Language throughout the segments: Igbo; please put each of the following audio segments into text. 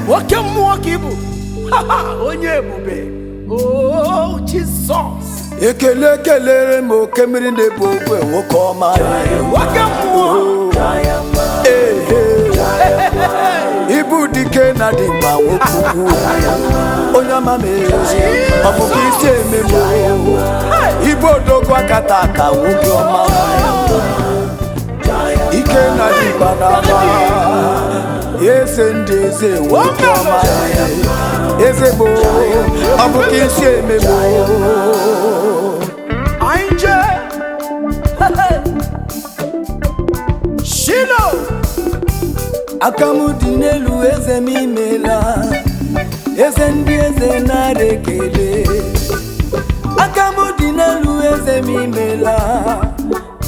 Wokem wokibu. Onye ebube. Oh Jesus. Ekele kelere mo kemiri nebo we wokoma. Wokem wo. Ibu dike na dimba wokugu. Onyama me. Abukisi ememo. Ibu odogwa kataka wokioma. Ike na dimba na ba. Yese ndeze wokioma. Ezebo. Abukisi ememo. Ainje. Shilo. Akamu dinelu eze mimela. Eze ndi eze narekele. Akamu dinelu eze mimela.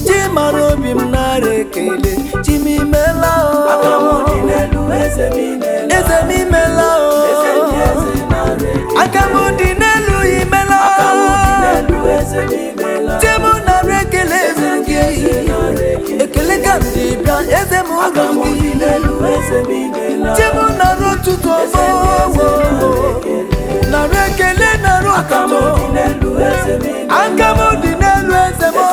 Chimarobi mnarekele. Chimimela o. Akamu dinelu eze mimela. Eze mimela o. Eze ndi eze narekele. Akamu dinelu imela. Akamu dinelu eze mimela. Chimu narekele eze ndi eze narekele. Ekele kandi bia eze mu. Akamu dinelu eze mimela. Chimu narotuto mo. Narekele narotuto. Akamu dinelu eze mimela. Akamu dinelu eze mo.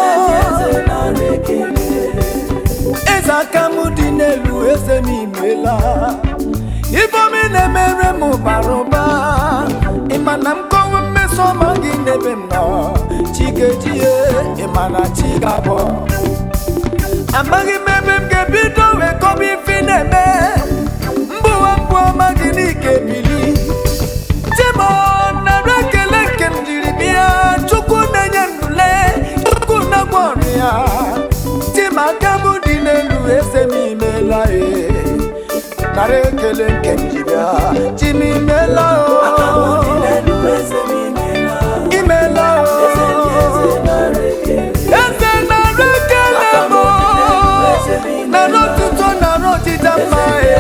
Eza akamu dinelu eze mimela. Ibomi ne mere mu baroba. Imana mkowe meso mangi nebe no. Chikejie imana chikabo. Amagi mebe mgebido we kobi fineme. Mbuwa mbuwa magini kebili. Timo na rekele kendiribia. Chuku na nyandule. Chuku na gwaria. Tima kamu dinelu eze mimela narekele kendiribia. Chimimela o. Akamu dinelu eze mimela. Imela o. Eze narekele mo. Narotuto narotita mae.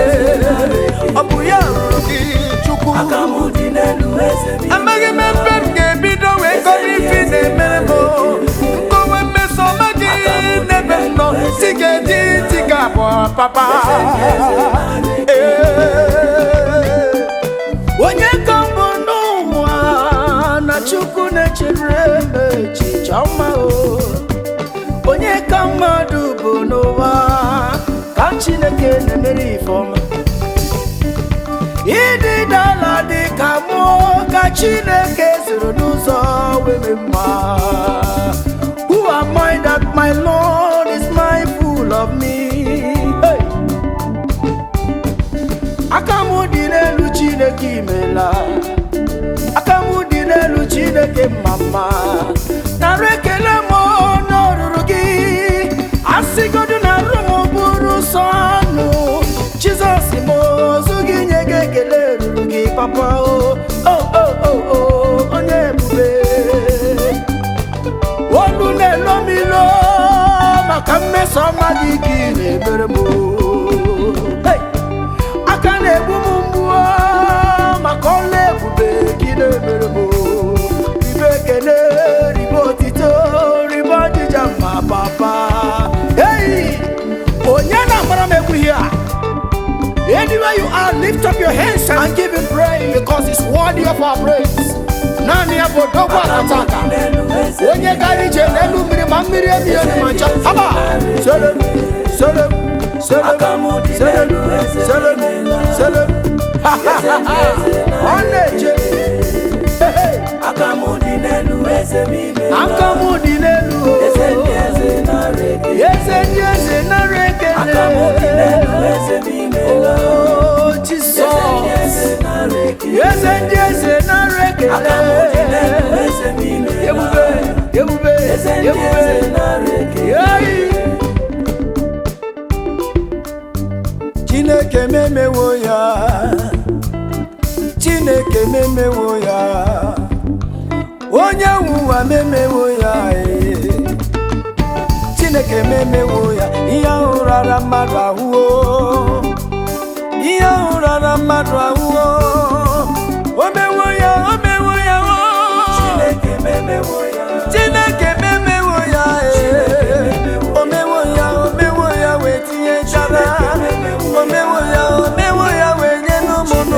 Obuya rugi chuku. Akamu dinelu eze mimela. Amagi mepem gebido we kobi fine memo. Mkowe meso magi nebe no. Tigedi tigabo papa. Onye kambo no mwa na chuku ne chireme chichama o. Onye kamadu bonowa Chineke na-emere ifeọma. Ịdị n'ala dị ka mmụọ ka Chineke zuru n'ụzọ were mma. Who am I that my Lord is mindful of me? Hey! Aka m dị n'elu Chineke imela. Aka m dị n'elu Chineke mama. Nara ekele m n'ọrụrụ gị. Asịgodu na rumo buru sonu. Jesus mo zugi nyege kele rugi papa oh onye ebube. Olu ne lomilo maka mmeso mmadụ gị na-ebere m. Hey! Aka na-egbu m mgbuo maka ọla ebube gị na-ebere m. Ribe ekele, ribe otito, ribe ọjịja mma papa. Anywhere you are, lift up your hands and give him praise because he's worthy of our praise. Nani abodogwa ataka. Onye gari je nelu miri mamiri emi eni mancha. Haba. Selem. Oneje. Akamudi nelu eze mime. Akamudi nelu eze nareke. Eze nareke. Akamudi nelu eze mime. Oh Jesus. Eze nareke. Eze nareke. Akamudi nelu eze mime. Yebube. Eze nareke. Chineke memewo ya. Chineke memewo ya. Onye nwuwa memewo ya. Chineke memewo ya. Ihe ahụ rara mmadụ ahụo. Ihe ahụ rara mmadụ ahụo. Omewo ya. Chineke memewo ya. Chineke memewo ya. Omewo ya wee tinye nchara. Omewo ya wee nye n'ụmụ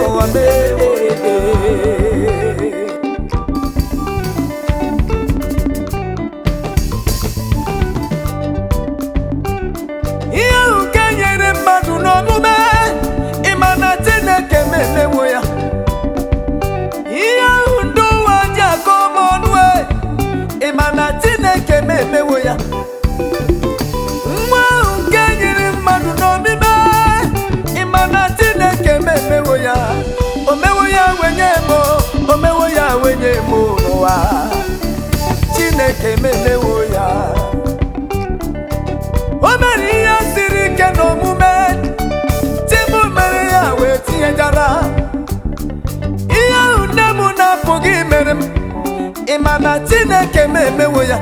na Chineke m emewo ya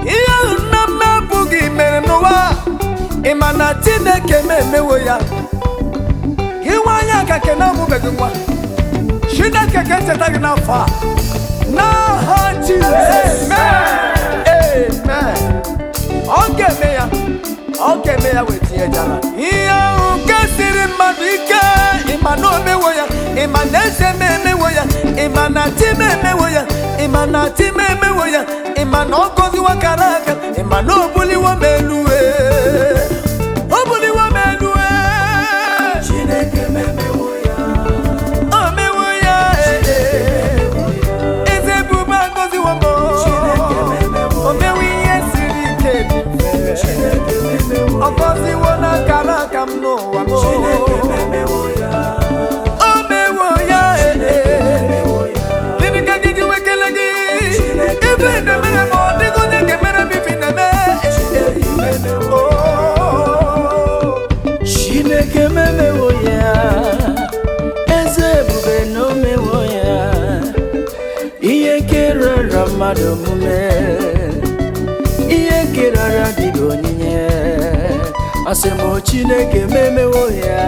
ihe ahụ nna m na-abụghị mere n'ụwa ịma na Chineke m emewo ya inwe anya ka ke na-amụbeghị nwa Chineke ga-echeta gị n'afọ a n'aha Jizọs amen ọ ga-eme ya wee tinyejara ihe ahụ nke siri mmadụ ike ịma na o mewo ya ịma na eze m emewo ya ịma na chi m emewo ya ịma na chi m emewo ya ịma na ọ gọziwa kara aka ịma na o buliwo m elu Chineke m emewo ya o mewo ya eze ebube agọziwo m o mewo ihe siri ike ọ gọziwo na kara aka m n'ụwa m Chineke m emewo ya eze ebube na o mewo ya ihe kerara mmadụ omume ihe kerara dịghị onyinye asị m Chineke m emewo ya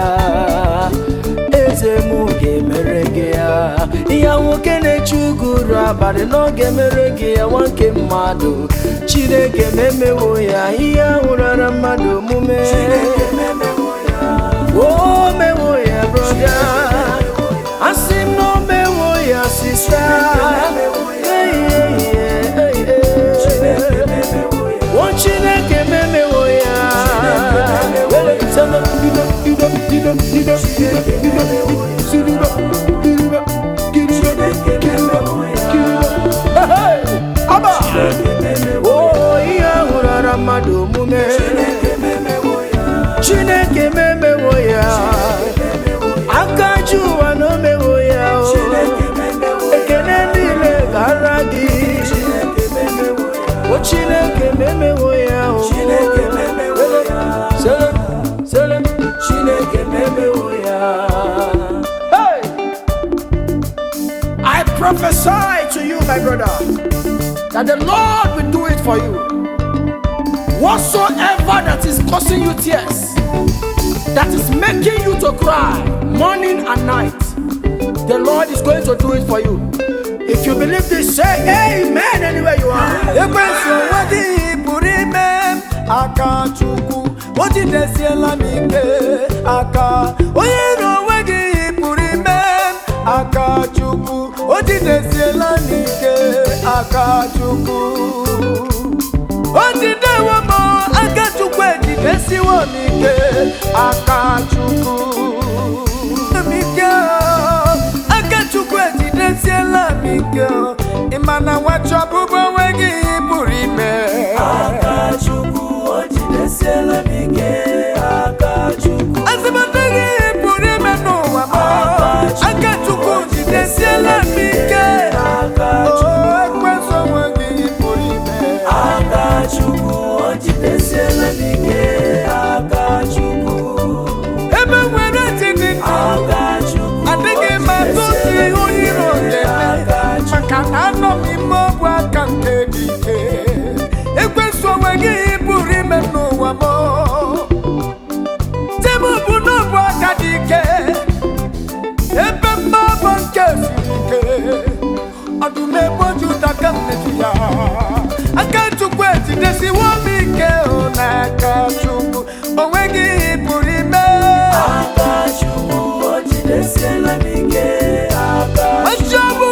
eze m ga-emere gị ya ihe nwoke na-eche uguru abalị n'oge mere gị ya nwa nke mmadụ Chineke m emewo ya ihe ahụ rara mmadụ omume o mewo ya broda asị m na o mewo ya sista o Chineke m emewo ya o ihe ahụ rara mmadụ omume Chineke m emewo ya aka ji ụwa na o mewo ya ekele niile gara gị o Chineke m emewo ya Chineke m emewo ya. Hey! I prophesy to you, my brother, that the Lord will do it for you. Whatsoever that is causing you tears, that is making you to cry morning and night, the Lord is going to do it for you. If you believe this, say amen anywhere you are. Imana wacha bubo wegi burime Akachukwu ojidesiela mike Akachukwu Azibadegi burime no wama Akachukwu ojidesiela mike Akachukwu Ekweso wegi burime Akachukwu ojidesiela mike Akachukwu Ebe were tini Akachukwu Adege matusi huyiro Makana mi mobwa kanke dike Ekweso wegi burime no wamo Temo buno bwa kadike Ebe mbaba nkesike Adume boju takamne tuya Akachukwu etidesi wamike ona akachukwu Owegi burime Akachukwu ojidesiela mike Akachukwu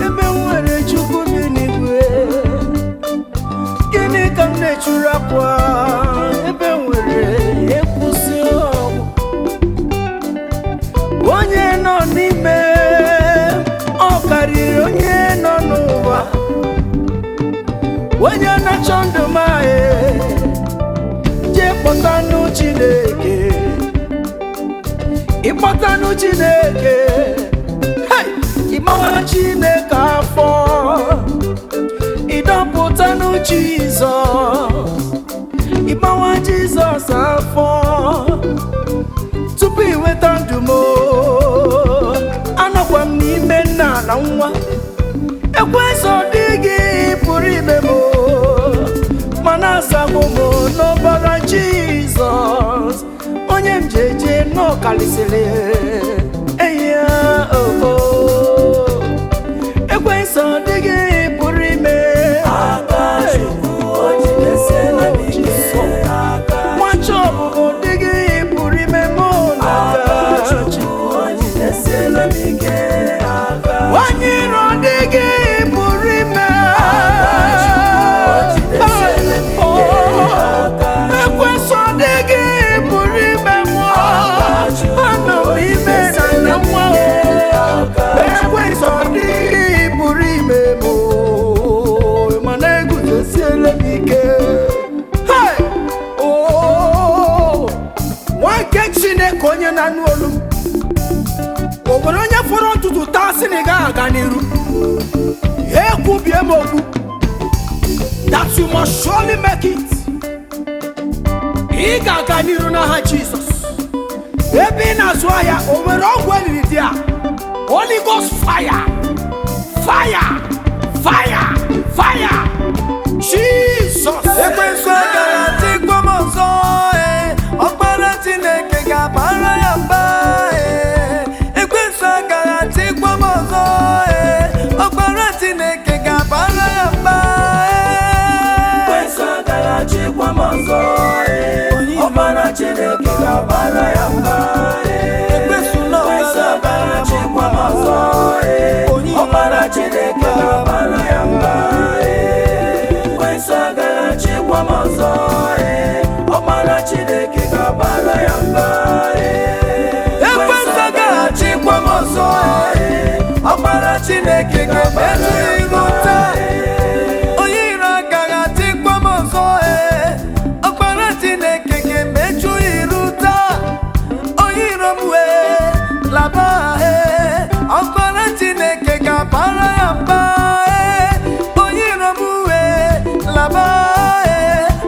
ebe nwere Chukwu bi n'igwe gịnị ka m na-echuru akwa ebe nwere ekwusi ọgwụ onye nọ n'ime ọ karịrị onye nọ n'ụwa onye na-achọ ndụ m Chineke, ịkpọtanụ Chineke, hey! Ịmawa Chineke afọ, ịdọpụtanụ Jizọs, ịmawa Jizọs afọ, tupu iweta ndụ m, anọkwa m n'ime nna na nwa. Ekwensu ọ dịghị pụrụ ime m, mana asagbụ m n'ọbara Jizọs, onye m ji eje n'ọkalisịrị eyi ya. Ekwensu ọ dịghị pụrụ ime, nwacha ọbụbụ ọ dịghị pụrụ ime mụ n'aka Chukwu, nwanyị iro ọ dịghị pụrụ ime. Ekwensu ọ dịghị pụrụ ime mụ, anọ m ime na nwa. Ekwensu ọ dịghị pụrụ ime mụ, mana eguzosiela m ike. Nwa nke Chineke onye na-anụ olu m, o nwere onye fọrọ ntutu taa sị na ị gaghị aga n'iru? Ekwubie m okwu that you must surely make it. Ị ga-aga n'iru n'aha Jizọs. Ebe ị na-azụ ahịa, o nwere ọgwụ eliri dị a? Holy Ghost fire, fire, fire, fire. Jesus. Ekwensu agara tikwa m ọzọ, ọkpara Chineke ga-abara ya mba. Ekwensu agara tikwa m ọzọ, ọkpara Chineke ga-abara ya mba. Ekwensu agara tikwa m ọzọ, ọkpara Chineke ga-abara ya mba. Ekwensu agara tikwa m ọzọ, ọkpara Chineke ga-abara ya mba. Ekwensu agara tikwa m ọzọ, ọkpara Chineke ga-abara ya mba. Ekwensu agara tikwa m ọzọ, ọkpara Chineke ga-emetụ iru taa. Onye iro agara tikwa m ọzọ, ọkpara Chineke ga-emetụ iru taa. Onye iro m wee laba, ọkpara Chineke ga-abara ya mba. Onye iro m wee laba,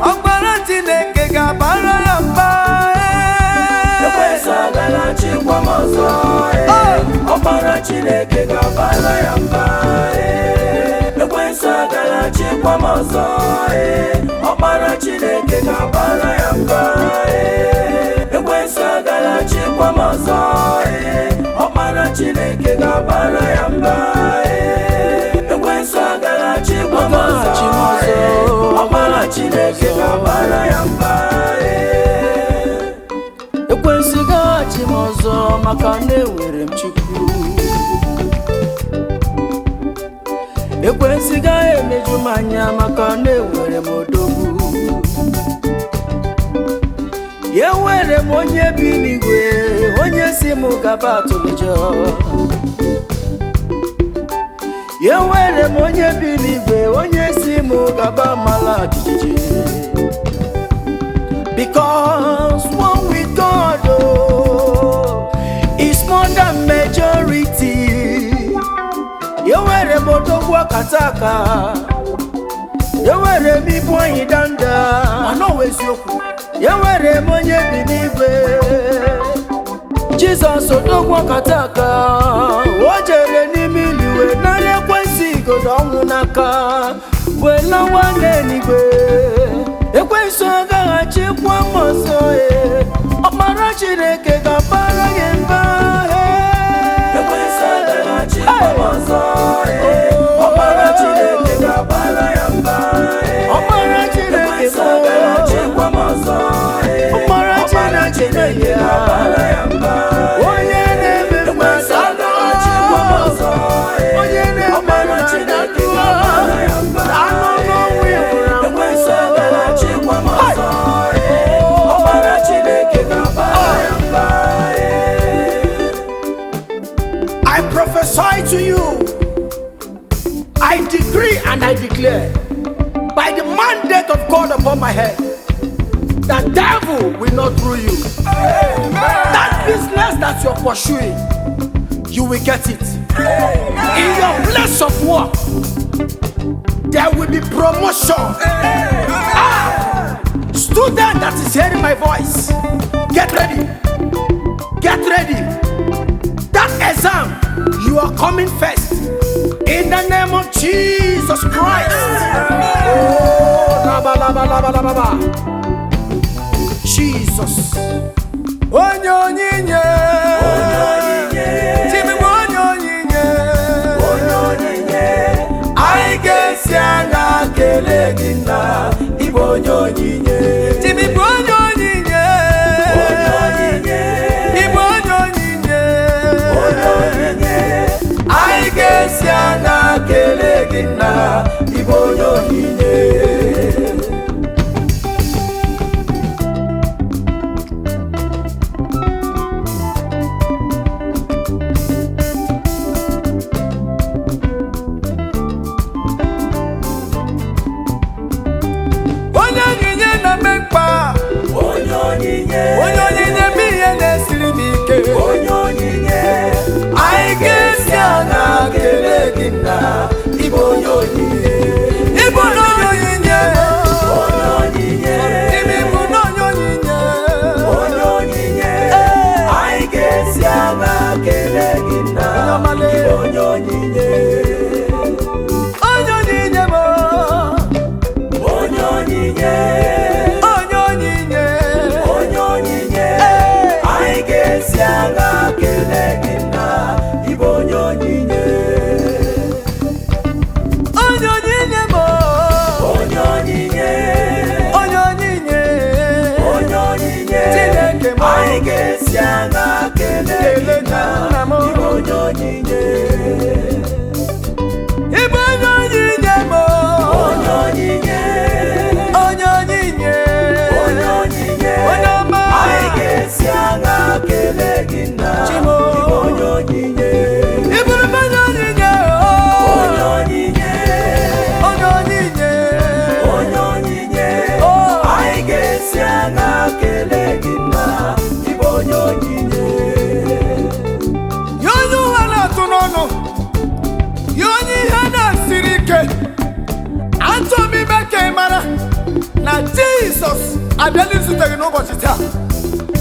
ọkpara Chineke ga-abara ya mba. Ekwensu agara tikwa m ọzọ, ọkpara Chineke ga-abara ya mba. Ekwensu agara tikwa m ọzọ, ọkpara Chineke ga-abara ya mba. Ekwensu agara tikwa m ọzọ, ọkpara Chineke ga-abara ya mba. Ekwensu agara tikwa m ọzọ, ọkpara Chineke ga-abara ya mba. Ekwensu gaghachi m ọzọ, maka na enwere m Chukwu. Ekwensu gaghị emeju m anya, maka na enwere m odogwu. Enwere m onye bi n'igwe, onye si m gaba atụlụjọ. Enwere m onye bi n'igwe, onye si m gaba mala jijiji. Because one with God, is more than majority. Enwere m odogwu akataka, enwere m ibu anyị danda, mana ọ wụ eziokwu. Enwere m onye bi n'igwe, Jizọs odogwu akataka, o jere n'ime ili wee nara Ekwensu igodo ọnwụ n'aka, wee lawa n'eluigwe. Ekwensu agaghachikwa m ọzọ, ọkpara Chineke ga-abara gị mba. Ekwensu agaghachikwa m ọzọ, ọkpara Chineke ga-abara ya mba. Ọkpara Chineke agaghachikwa m ọzọ, ọkpara Chineke ga-abara ya mba. Onye na-eme mmadụ agaghachikwa m ọzọ, onye na-eme mmadụ ga-abara ya mba. Anụ n'ọnwụ ịhụrụ anwụ. Ekwensu agaghachikwa m ọzọ, ọkpara Chineke ga-abara ya mba. I prophesy to you, I decree and I declare, by the mandate of God upon my head, The devil will not rule you. That business that you're pursuing, you will get it. In your place of work, there will be promotion. Student that is hearing my voice, get ready. Get ready. That exam, you are coming first. In the name of Jesus Christ. Jesus. Onyonyinye. Timi onyonyinye. I guess yana kelegina. Ibo onyonyinye. Timi onyonyinye. Ibo onyonyinye. I guess yana kelegina. Ibo onyonyinye. Onyonyinye miye nesiri mike. Onyonyinye I guess yana kelegina. Ibo onyonyinye. Ibo onyonyinye. Onyonyinye. Ibo onyonyinye. Onyonyinye I guess yana kelegina. Ibo onyonyinye. Onyonyinye mo. Onyonyinye. Sianga kelegina ibonyonyinye. Onyonyinye mo. Onyonyinye. Onyonyinye. Onyonyinye. Tileke mo. Aige sianga kelegina ibonyonyinye. Ibonyonyinye mo. Onyonyinye. Onyonyinye. Onyonyinye. Onyoma. Aige sianga kelegina ibonyonyinye. Ibonyonyinye. Onyonyinye. Onyonyinye. Onyonyinye. Aige sianga kelegina ibonyonyinye. Yonyu wana tunono. Yonyi hana sirike. Antomi beke mara. Na Jesus adeli sutegi n'ụbọchị taa.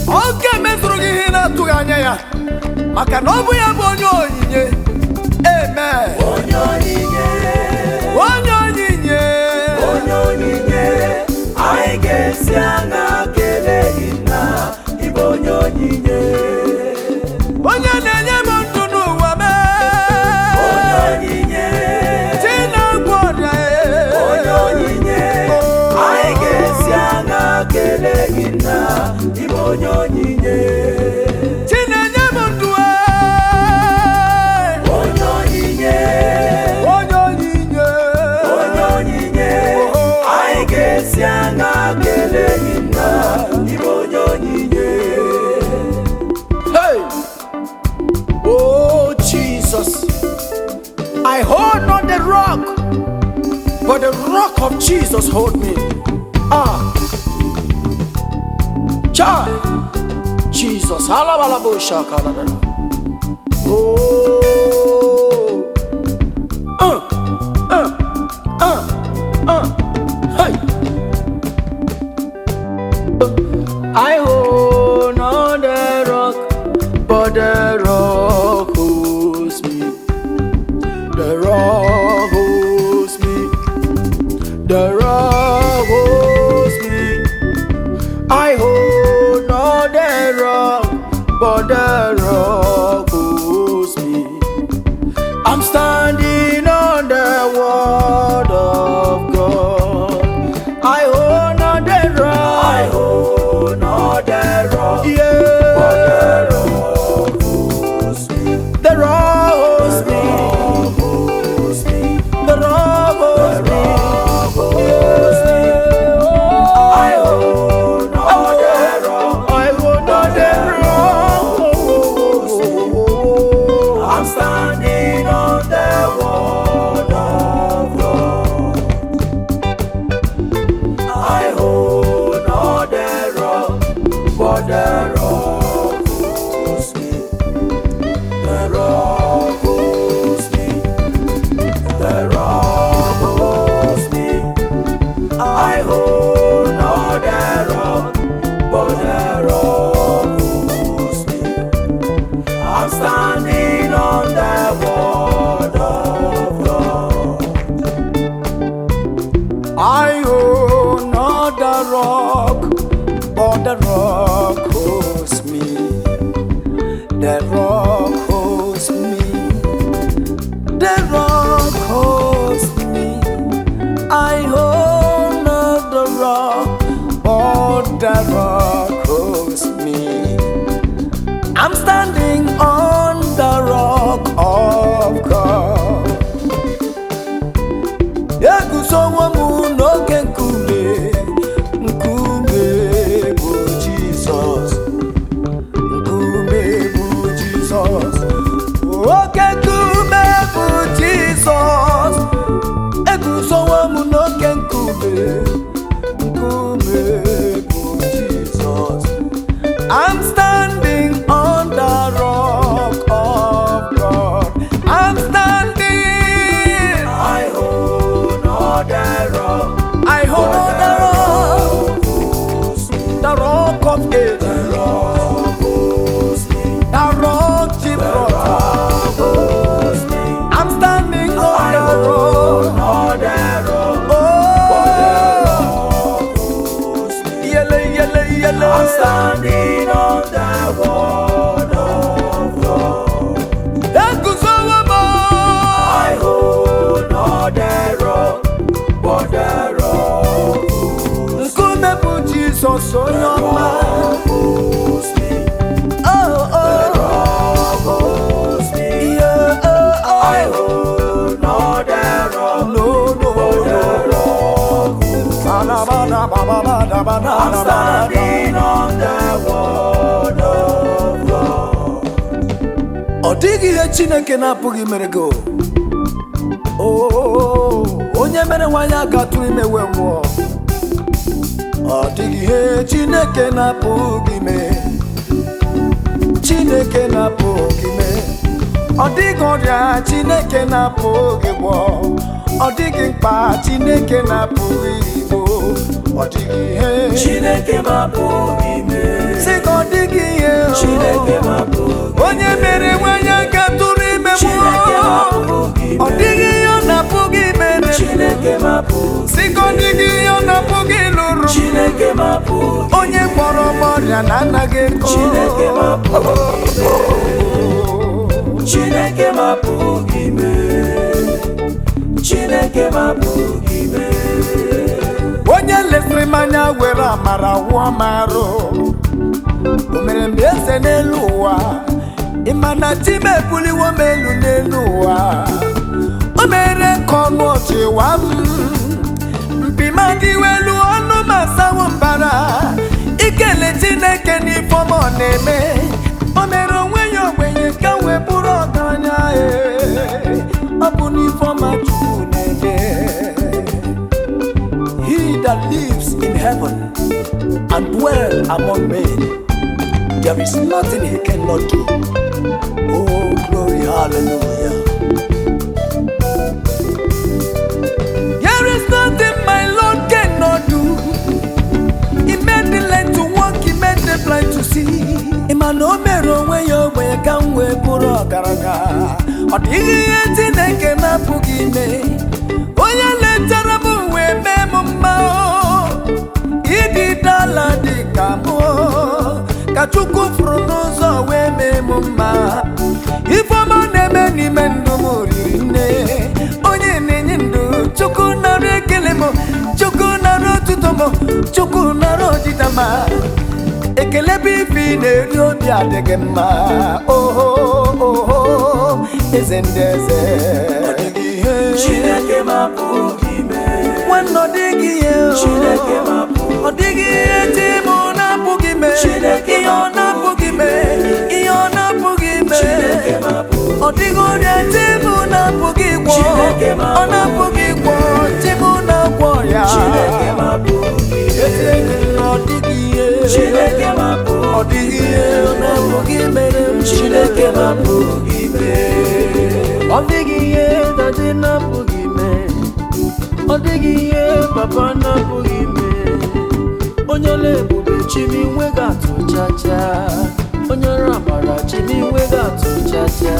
Oge mezuru gị ihe na-atụghị anya ya, maka na ọ bụ ya bụ onye onyinye. Amen. Onye onyinye. Onye onyinye. Onye onyinye. Anyị ga-esi aṅa kelee gị na ịbụ onye onyinye. Onye na-enye m ndụ n'ụwa mee. Onye onyinye. Chinagwa ọrịa. Onye onyinye. Anyị ga-esi aṅa kelee gị na ịbụ onye onyinye. Chinenye m ndụ. Onye onyinye. Onye onyinye. Onye onyinye. Anyị ga-esi aṅa kelee gị na ịbụ onye onyinye. Hey! Oh Jesus, I hold not the rock, but the rock of Jesus hold me. Child, Jesus, halabalabo shakalala. Oh, hey. I hold not the rock, but the rock holds me. The rock holds me. The rock holds me. I hold not the rock, but the rock holds me. I'm standing on the word of God. I hold not the rock. I hold not the rock. Yeah. But the rock holds me. The rock holds me. the rock holds me. I hold not the rock, but the rock holds me. I'm standing on the rock of God. Yagusowamu no kenkume, nkume bu Jesus, nkume bu Jesus. Okay, nkume bu Jesus. Yagusowamu no kenkume, nkume bu Jesus. I'm standing on the rock of God. I'm standing. I hold on the rock. I hold on the rock. The rock of ages. The rock holds me. The rock Gibraltar. I'm standing on I the hold rock. on the rock. Oh, Holds me. yele yele yele. I'm standing on the word of God. Yagusowamu. I hold on the rock, but the rock Nkume bu Jesus onyoma. holds me. Oh oh. Rock holds me. Yeah, oh, oh. I hold on the rock, No, no, but the no. rock I'm standing on the word of God. Ọ dịghị ihe Chineke na-apụghị mere gị. Onye mere nwanyị aka tụrụ ime wee nwụọ. Ọ dịghị ihe Chineke na-apụghị mee. Chineke na-apụghị mee. Ọ dịghị ọrịa Chineke na-apụghị gwọ. Ọ dịghị mkpa Chineke na-apụghị igbo. Ọ dịghị ihe Chineke mapụghị ime. sị ka ọ dịghị ihe Chineke mapụghị. onye mere nwanyị aka tụrụ ime Chineke nwụọ. mapụghị Ọ ime. dịghị ihe ọ na-apụghị mere. Chineke mapụghị. Sị ka ọ dịghị ihe ọ na-apụghị lụrụ. Chineke mapụghị. Onye gwọrọ m ọrịa na anaghị ego. Chineke mapụghị. Chineke mapụghị ime. Chineke mapụghị ime. Onye lesịrị m anya were amara wụọ m arụ. O mere m eze n'elu ụwa. Ị ma na chi m ebuliwo m elu n'elu ụwa. O mere ka ọnụ ọchị wa m. Mpi m adịwo elu ọnụ m asawo mbara. Ikele Chineke n'ifeọma ọ na-eme. O mere onwe ya ogbenye ka m wee bụrụ ọgaranya. Ọ bụ n'ifeọma Chukwu na-eme. He that lives in heaven and dwell among men, there is nothing he cannot do. Oh, glory, hallelujah. There is nothing my Lord cannot do. He made the lame to walk, he made the blind to see. Emmanuel mere onwe ya ogbenye ka m wee bụrụ ọgaranya. Ọ dịghị ihe Chineke na-apụghị ime. Onye letara m wee mee m mma. Ịdị dala dị ka m. Ka Chukwu fụrụ n'ụzọ wee mee m mma. Ifeọma na-eme n'ime ndụ m riri nne. Onye na-enye ndụ Chukwu nara ekele m. Chukwu nara otuto m. Chukwu nara ọdịda m. Ekele bụ ife ị na-eri obi adịghị mma. Eze ndị eze. Ọ dịghị ihe Chineke mapụghị ime. nwanne ọ dịghị ihe Chineke mapụghị. ọ dịghị ihe chi m na-apụghị ime. Chineke Ihe ọ na-apụghị ime. Ihe ọ na-apụghị ime. Chineke mapụghị. Ọ dịghị ọrịa chi m na-apụghị gwọ. Chineke mapụghị. Ọ na-apụghị gwọ chi m na-agwọ ya. Chineke mapụghị. Eze gị ọ dịghị ihe. Chineke mapụghị. Ọ dịghị ihe ọ na-apụghị mere m. Chineke mapụghị ime. Ọ dịghị ihe dadi na-apụghị ime. Ọ dịghị ihe papa na-apụghị ime. Onye ọla ebube chimi nweghị atụ chacha. Onye ọrụ amara chimi nweghị atụ chacha.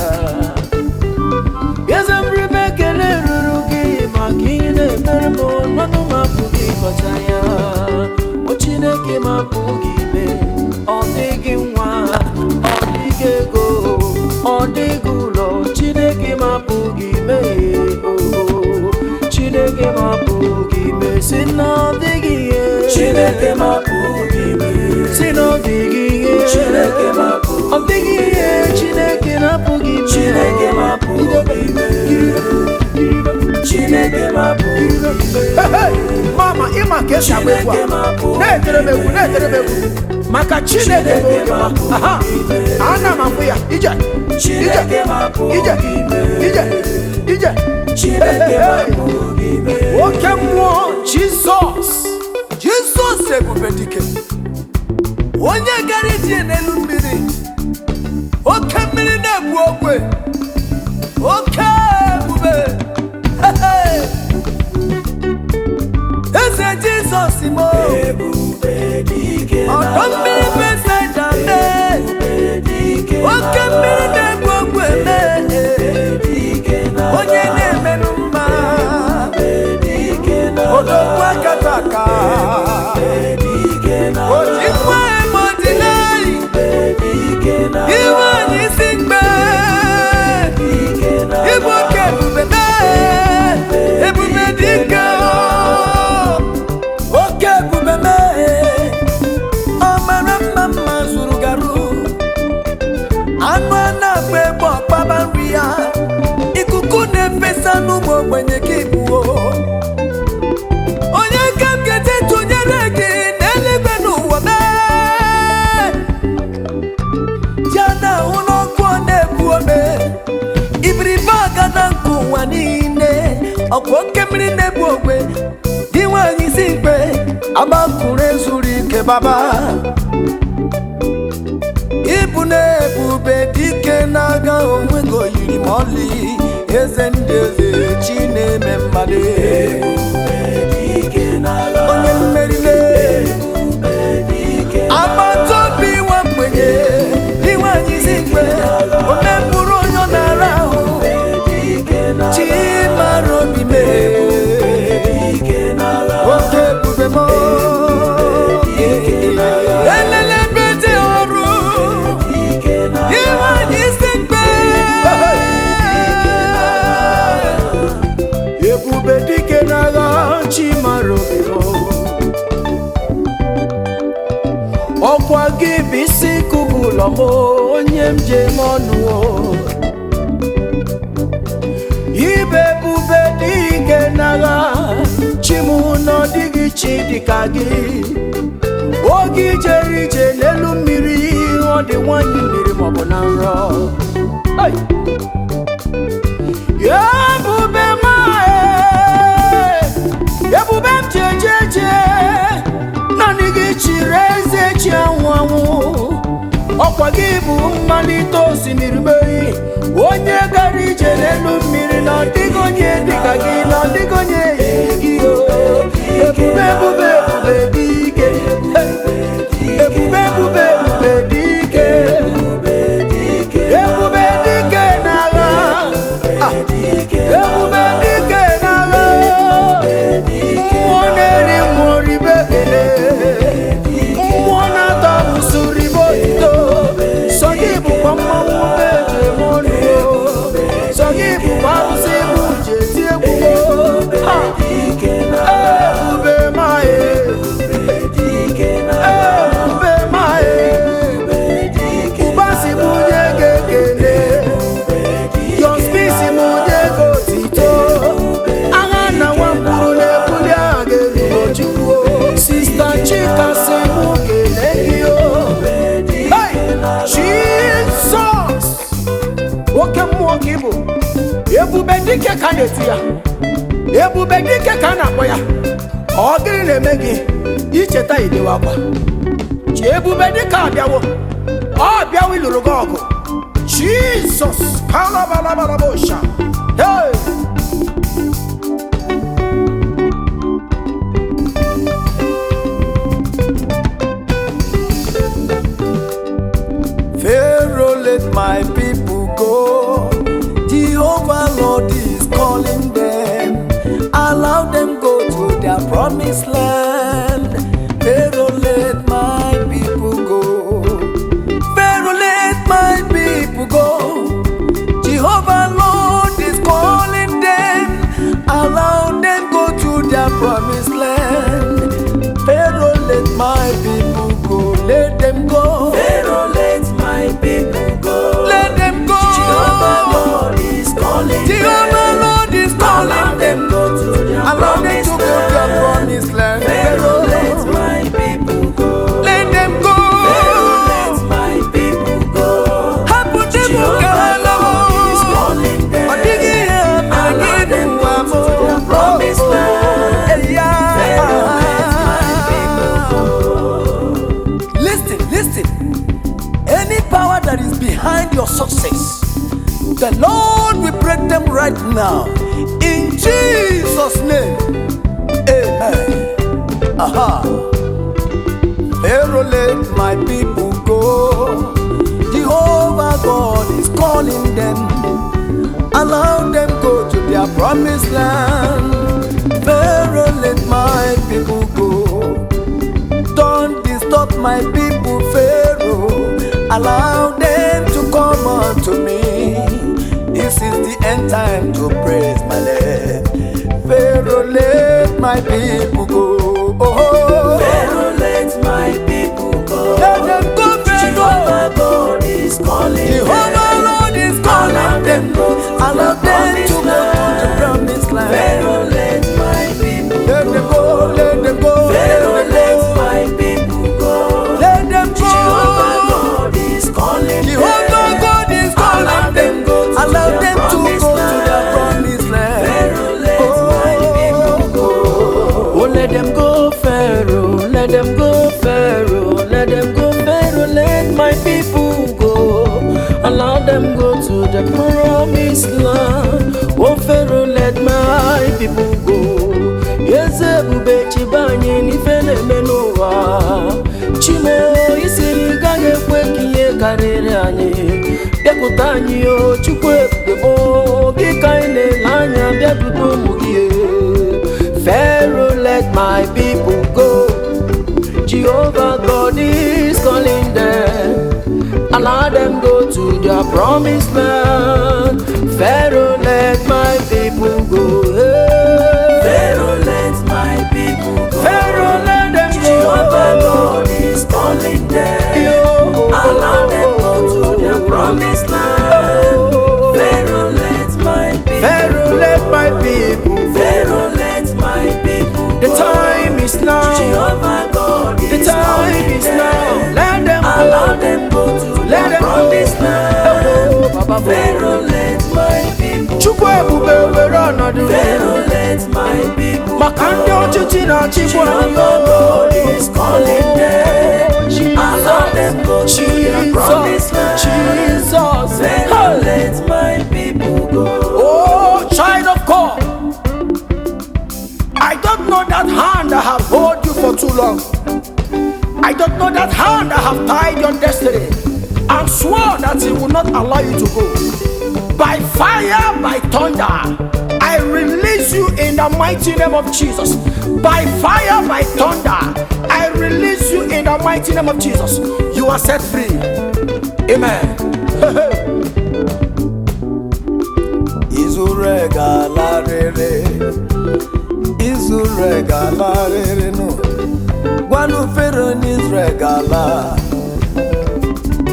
Eze mribe ekele ruru gị maka ihe na-emere m ọnụ m apụghị ịkọcha ya. O Chineke m apụghị ime. Ọ dịghị nwa, ọ dịghị ego, ọ dịghị ụlọ. Chineke m apụghị ime. Chineke mapụghị ime. si na ọ dịghị ihe Chineke mapụghị ọ dịghị ihe Chineke na-apụghị ime. Chineke mapụghị ime. Chineke mapụghị ime. Mama ịma ka esi agba egwu a na-etere m egwu na-etere m egwu maka Chineke bụ aha ana m afụ ya ije ije ije ije ije Chineke mapụghị ime. oke mmụọ Jizọs Jizọs ebube dike, onye gara ije n'elu mmiri, oke mmiri na-egbu ogwe, oke ebube. Eze Jizọs mo ọdọ mmiri Besaida mee, oke mmiri na-egbu ogwe mee, onye na-emenụ mma, odogwu akataka, ojikwa emodinai, iwe anyị si mgbe, ibu oke ebube mee, ebube dike, oke ebube mee, ọ mara mma mma zuru garu, anụ a na-agba egbe ọkpaba nri ya, ikuku na-efesa n'ụmụ ogbenye ka ibuo. Onye ka m ga-ete tụnyere gị n'eluigwe n'ụwa mee, ya na-ahụ n'ọkụ ọ na-ebu ome, ibiribe aga na nkụ ụwa niile, ọkwa oke mmiri na-ebu ogwe, gị nwanyị isi mkpe, agbakụrụ ezuru ike baba, ịbụ na-ebube dike na-aga onwe gị oyiri ma ọlị, eze ndị eze chi na-eme mmadụ, onye mmerile, agbata obi nwa mgbenye, iwe anyị isi mgbe, onye mkpụrụ onye ọ na-ara ahụ, chi mara obi mee, oke ebube m elele ebe dị ọrụ, iwe anyị isi mgbe, ebube dike n'agha chi mara obi m. ọkwa gị bụ isi kubu ụlọ m onye m ji eme ọnụ ibe ebube dike n'agha chi m na ọ dịghị chi dịka gị oge ijere ije n'elu mmiri ọ dị nwanyị mmiri maọbụ na nrọ ebube ma ebube m ji eje eje naanị gị chiri eze chi anwụ anwụ ọkwa gị bụ mmalite osimiri meyi onye gara ije n'elu mmiri na ọ dịghị onye dịka gị na ọ dịghị onye yiri gị ebube ebube ebube dị ike ebube ebube ebube dị ike ebube dị ike n'agha ebube dị ike n'agha mmụọ na-eri mmụọ ribe ekele mmụọ na-atọ amụsụ ribe otito sọ gị bụkwa mmanwụ eji eme ọnụ sọ gị bụkwa arụsị bụ ji eti egwu ebube maye ebube maye ụba si m nye gị ekele yọspi si m nye gị otito agha na nwa mkpụrụ na-ebuli agha ga-erugo chukwu sista Chika si m kelee gị Jizọs oke mmụọ ka ị bụ ebube dike ka na-eti ya ebube dike ka a na-akpọ ya ọ gịnị na-eme gị icheta idewe akwa chi ebube dike abịawo ọ bịawo ịlụrụ gị ọgụ Jizọs kalabalabalaosha hey! Pharaoh, let my people go. Jehovah Lord is calling them. Allow them go to their promised land. Pharaoh, let my people go. Pharaoh, let my people go. Jehovah Lord is calling them. Allow them go to their promised land. Pharaoh, let my people go. Let them go. Pharaoh, let my people go. Let them go. Jehovah God is calling Jehovah them. Lord is Allow calling them them. go to their Allow them to promised go to their land. promised land. Pharaoh, let my people go. Let them go. Pharaoh, let my people go. Happen them Jehovah God is calling them. Allow them go to their promised land. Pharaoh, let my people go. Listen, listen. Any power that is behind your success, the Lord will break them right now. In Jesus' name. Amen. Aha. Pharaoh, let my people go. Jehovah God is calling them. Allow them go to their promised land. Pharaoh, let my people go. Don't disturb my people, Pharaoh. Allow them to come unto me. This is the end time to praise my name. Pharaoh, let my people go. Oh, Pharaoh, let my people go. let them go, Jehovah Pharaoh. God is calling Jehovah them. Lord is Allow calling them them. go to Allow the them to promised go to the land. promised land. Pharaoh, let my people Let them go. go, let them go, Pharaoh, let let them go. my people go. Let them go. Jehovah God is calling Jehovah them. God is Allow calling them them. go to Allow their them to promised go to their land. promised land. Pharaoh, let my people go. Oh, let them go, Pharaoh. Let them go, Pharaoh. Let them go, Pharaoh. Let my people go. Allow them go to the promised land. Oh, Pharaoh, let my people go. Yes, Ebube Chibanye ni fene menua. Chimo isiri kage kwekiye karere anye. Bekutanyi yo chukwe bebo. Gikaine lanya biadudu mugie. Pharaoh, let my people go. Jehovah God is calling them. Allow them go to their promised land. Pharaoh, let my people go. Pharaoh, let my people go. Pharaoh, let them Jehovah go. God is calling them. Yo. Allow them go to their promised land. Pharaoh, let my people Pharaoh, let my people go. Pharaoh, let my people The go. time is now. Jehovah God The is time calling is now. them. Let them Allow go. them go to Let their them go. promised land. Oh, Baba, Pharaoh, let my people Chukwu ebube were ọnọdụ. Pharaoh, let my people Maka ndị ọchịchị na-achịkwa anyị. Jehovah God is calling them. Allow them go to their promised land. Jesus. Pharaoh, let my people go. Oh, child of God. I don't know that hand that have hold you for too long. I don't know that hand that have tied your destiny and swore that it will not allow you to go. By fire, by thunder, I release you in the mighty name of Jesus. By fire, by thunder, I release you in the mighty name of Jesus. You are set free. Amen. Izure galarere, Izure galarere no. Gwanu Pharaoh n'Izure gala.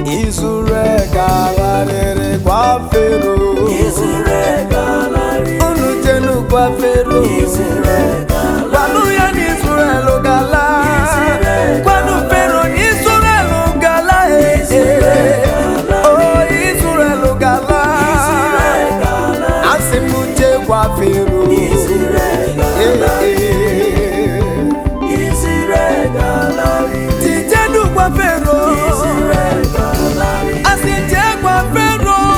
Izure galarere kwa Pharaoh. Israel, gallery. Unu jenu kwa Pharaoh. Israel, gallery. Gwanu ya n'Izure gala. Gwanu Pharaoh n'Izure gala. Oh, Izure gala. Asimuje kwa Pharaoh. Israel, gallery. Tijenu kwa Pharaoh. Israel, gallery. Asije kwa Pharaoh.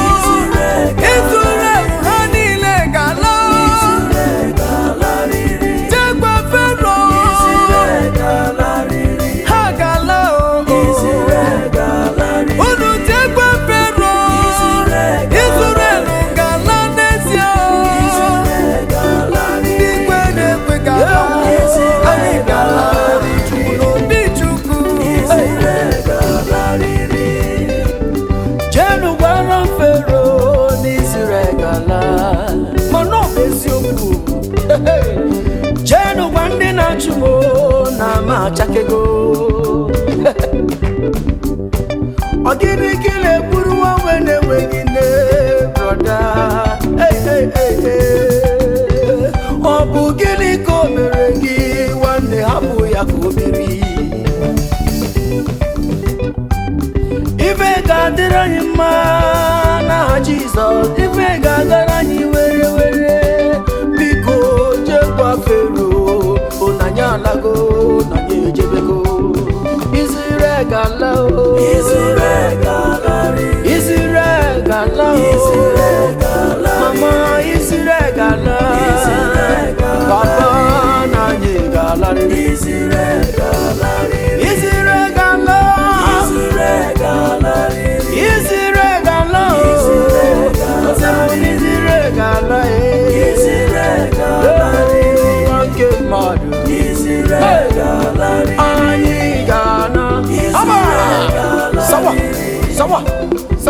Israel hanile gala. Israel, gallery. Je kwa Pharaoh. Israel, gallery. Ha gala o. Israel, gallery. Unu je kwa Pharaoh. Israel, Israel gala nesia. Israel, gallery. Digwe nekwe gala. Ani gala. Uno bichuku. Israel, gallery. Jenu gwara Pharaoh n'Israel gala. Mana ọ bụ eziokwu. Jenu gwa ndị na-achụ m na ma chakego Ogini kile buru wa wene wegine brother hey Obu gini komeregi wane habu ya komeri Ife gadira hima na Jesus Ife gadira ni were Biko jekwa fero Onanya lago nanye jebego Isire gala Mama isire gala Papa nanye gala Isire gala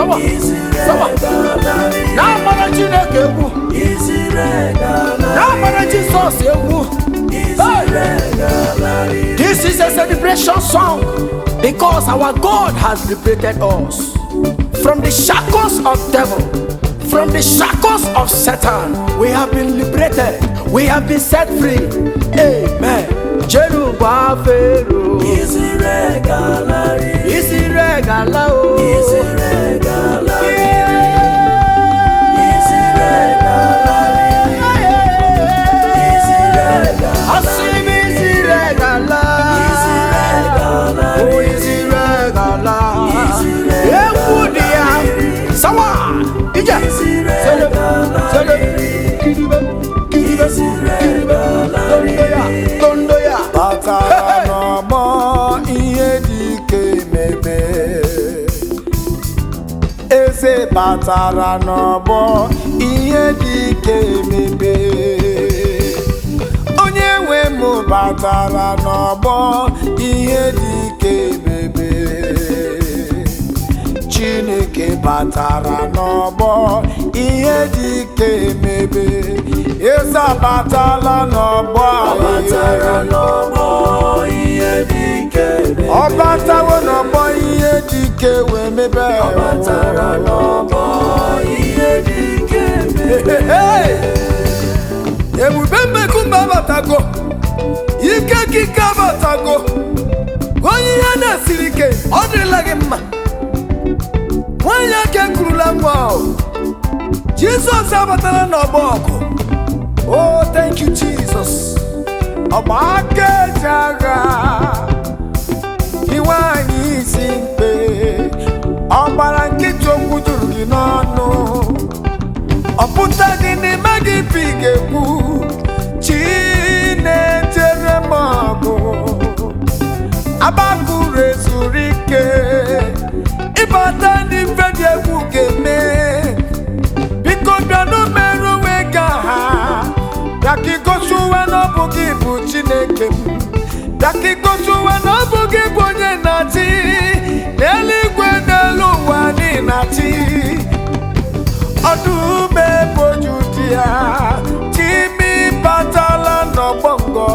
Sawa na mara Chineke egwu na mara Jesus egwu This is a celebration song because our God has liberated us from the shackles of devil, from the shackles of Satan. We have been liberated, we have been set free. Amen. Jeruba Pharaoh Isire gala o Isire gala Asim Isire gala O Isire gala Ewudia Sawa Ija Tondoya Batara no mo iye dike mebe Eze batara no mo iye dike mebe Onye we mu batara no mo iye dike mebe Chineke batara no mo iye dike mebe Eza batala no mo Batara no mo iye dike mebe Obatawo no mo iye dike we mebe Batara no mo iye dike mebe Ebubembe kumba batago Ike kika batago Onye ya na sirike Odrila gị mma Nwanya ke kurula ngwa Jesus abatara n'ọgbọ ọkụ Oh thank you Jesus Ọba aka jaga Iwe anyị isi mkpe Ọbara nkịtị okwu juru gị n'ọnụ Ọpụta gị n'ime gị pigekwu Chinechere m ọgụ Agbakụrụ ezuru ike Ịbata n'ife dị egwu ga-eme Biko bịanụ merụ onwe gị aha Bịaka igosi uwe n'ọbụ gị bụ Chineke m Bịaka igosi uwe n'ọbụ gị bụ onye na-achị N'eluigwe n'elu ụwa na-achị Ọdụm eboju dị ya Chimi batala n'ọgbọngọ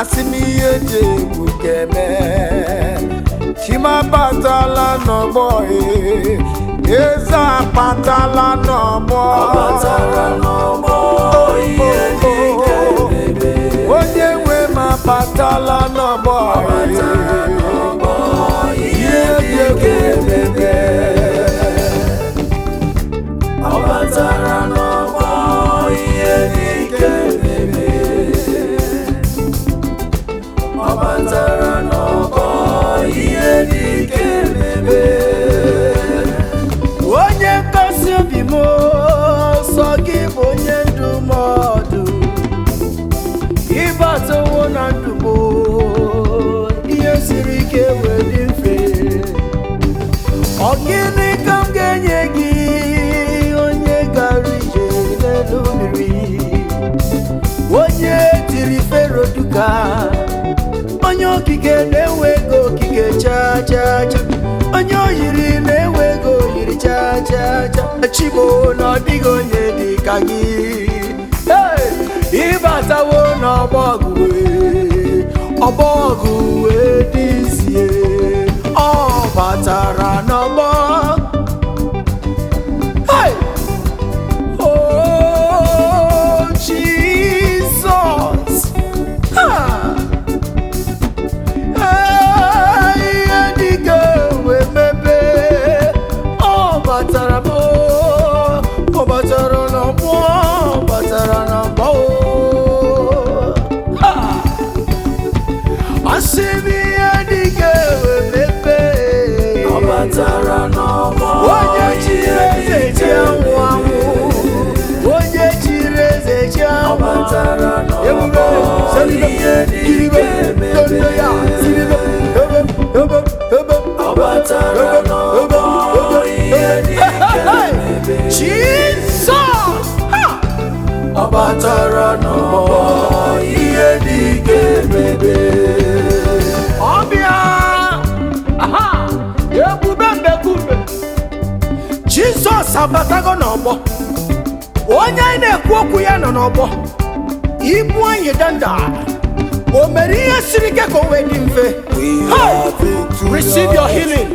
Asị m ihe dị egwu ga-eme Chima batala n'ọgbọ Eze apatala n'ọgbọ Onye nwe ma batala n'ọgbọ Ihe dị egwu ga-eme Batara no mo iye dike mebe Batara no mo iye dike mebe Onye nkasi obi mo sọ gị bụ onye ndụmọdụ Ịbatawo na ndụ mo ihe siri ike wee dị mfe Ọ gịnị ka m ga-enye gị Onye tiri Fero duka Onye okike na-enwego okike cha cha cha Onye oyiri na-enwego oyiri cha cha cha Chibo na ọdịghị onye dị ka gị Ịbatawo n'ọgbọ ọgụ ọgbọ Jesus! Abatara no iye dike bebe. Obia! Aha! Ebube kumbe. Jesus abatago n'ọgbọ. Onye anyị na-ekwu okwu ya nọ n'ọgbọ. Ibu anyị danda. O mere ihe siri ike ka o wee dị mfe. Receive your healing.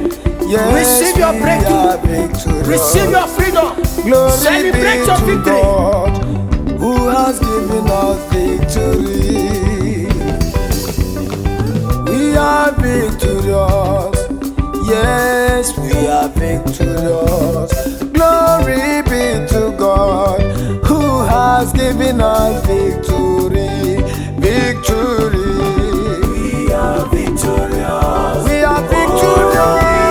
Yes, Receive your breakthrough. Receive your freedom. Celebrate your victory. God, who has given us victory. We are victorious. Yes, we are victorious. Glory be to God, who has given us victory. Victory. We are victorious. We are victorious.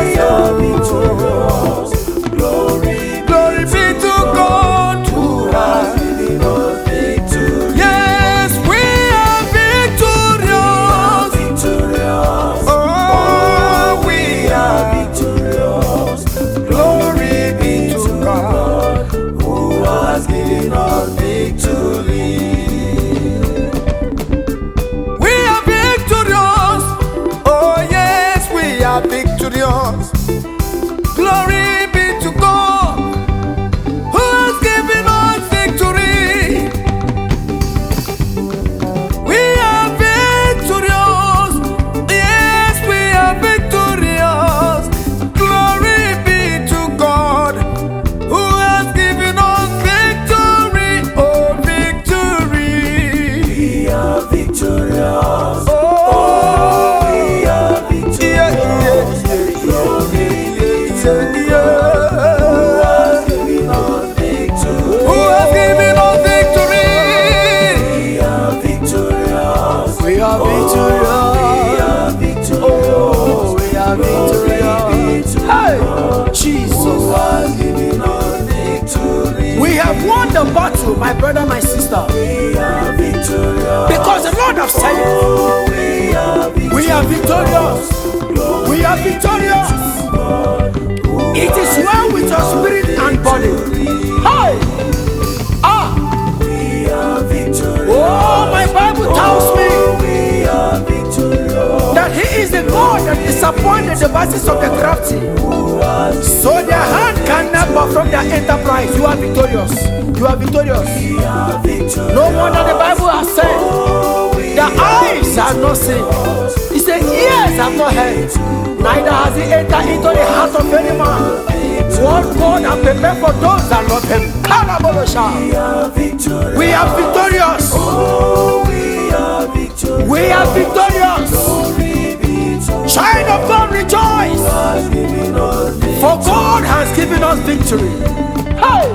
We are victorious. Glory be to God, who has given us victory. Yes, we are victorious. Oh, we are victorious. Glory be to God, who has given us victory. We are victorious. Oh, yes, we are victorious. Glory be to God, who has given us victory. We are victorious. Yes, we are victorious. Glory be to God, who has given us victory. Oh, victory. We are victorious. Oh, we are victorious. Glory be to God, who has given us victory. We are victorious. We are victorious. Oh, we are victorious. Hey, Jesus. We have won the battle, my brother, my sister. We are victorious. Because the Lord has said it. We are victorious. We are victorious. It is well with your spirit and body. Hey! Ah! We are victorious. Oh, my Bible tells me We are victorious. that He is the God that disappointed the devices of the crafty. So their hand can never from their enterprise. You are victorious. You are victorious. No wonder the Bible has said, the eyes have not seen. He said, ears have not heard. Neither has it entered into the heart of any man. What God has prepared for those that love Him. We are victorious. We are victorious. Child of God, rejoice. For God has given us victory. Hey!